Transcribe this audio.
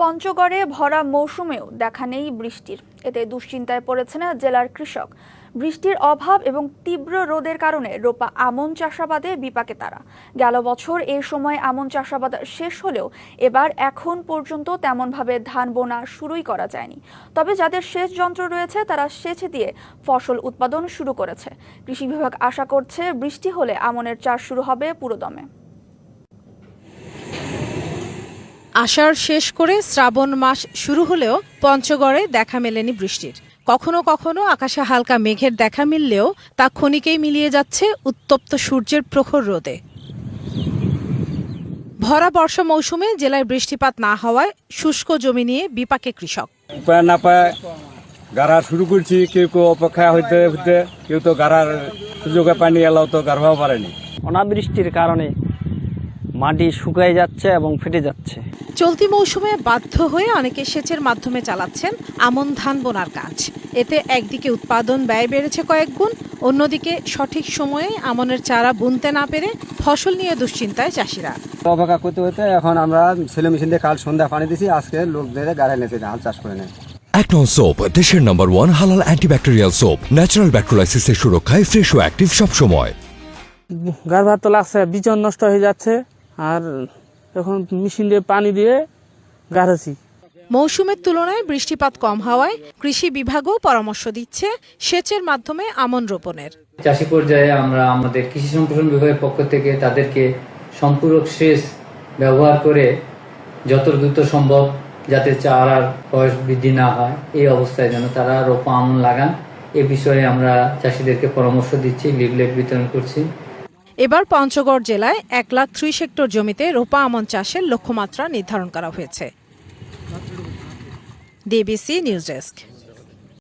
পঞ্চগড়ে ভরা মৌসুমেও দেখা নেই বৃষ্টির। এতে দুশ্চিন্তায় পড়েছেন জেলার কৃষক। বৃষ্টির অভাব এবং তীব্র রোদের কারণে রোপা আমন চাষাবাদে বিপাকে তারা। গেল বছর এই সময় আমন চাষাবাদ শেষ হলেও এবার এখন পর্যন্ত তেমনভাবে ধান বোনা শুরুই করা যায়নি। তবে যাদের সেচ যন্ত্র রয়েছে তারা সেচ দিয়ে ফসল উৎপাদন শুরু করেছে। কৃষি বিভাগ আশা করছে বৃষ্টি হলে আমনের চাষ শুরু হবে পুরোদমে। আষাঢ় শেষ করে শ্রাবণ মাস শুরু হলেও পঞ্চগড়ে দেখা মেলেনি বৃষ্টির। কখনো কখনো আকাশে হালকা মেঘের দেখা মিললেও তা ক্ষণিকেই মিলিয়ে যাচ্ছে উত্তপ্ত সূর্যের প্রখর রোদে। ভরা বর্ষা মৌসুমে জেলায় বৃষ্টিপাত না হওয়ায় শুষ্ক জমি নিয়ে বিপাকে কৃষক। উপায় না পায় গাড়া শুরু করছি, কেউ কেউ অপেক্ষা হইতে হইতে, কেউ তো গাড়ার সুযোগে পানি এলাও তো গাড়াও পারেনি। অনাবৃষ্টির কারণে মাটি শুকিয়ে যাচ্ছে এবং ফেটে যাচ্ছে। চলতি মৌসুমে বাধ্য হয়ে অনেকে সেচের মাধ্যমে চালাচ্ছেন আমন ধান বোনার কাজ। এতে একদিকে উৎপাদন ব্যয় বেড়েছে কয়েক গুণ, অন্যদিকে সঠিক সময়ে আমনের চারা বুনতে না পেরে ফসল নিয়ে দুশ্চিন্তায় চাষিরা। অপেক্ষা করতে হইতে এখন আমরা ছেলে মেশিন দিয়ে কাল সন্ধ্যা পানি দিছি, আজকে লোকদের গাড়ি নেছে ধান চাষ করে নেয়। একনন সোপ দেশের নম্বর 1 হালাল অ্যান্টিব্যাকটেরিয়াল সোপ, ন্যাচারাল ব্যাকটেরিয়ালাইসিসের সুরক্ষায় ফ্রেশ ও অ্যাক্টিভ সব সময়। গার্ভার তো লাগছে, বিচন নষ্ট হয়ে যাচ্ছে, আর এখন মেশিন দিয়ে পানি দিয়ে গাড়াছি। মৌসুমের তুলনায় বৃষ্টিপাত কম হওয়ায় কৃষি বিভাগও পরামর্শ দিচ্ছে সেচের মাধ্যমে আমন রোপণের। চাষি পর্যায়ে আমরা আমাদের কৃষি সম্প্রসারণ বিভাগের পক্ষ থেকে তাদেরকে সম্পূরক সেচ ব্যবহার করে যত দ্রুত সম্ভব যাতে চারার বয়স বৃদ্ধি না হয়, এই অবস্থায় যেন তারা রোপা আমন লাগান, এ বিষয়ে আমরা চাষিদেরকে পরামর্শ দিচ্ছি, লিফলেট বিতরণ করছি। এবার পঞ্চগড় জেলায় 1,30,000 হেক্টর জমিতে রোপা আমন চাষের লক্ষ্যমাত্রা নির্ধারণ করা হয়েছে। DBC news desk.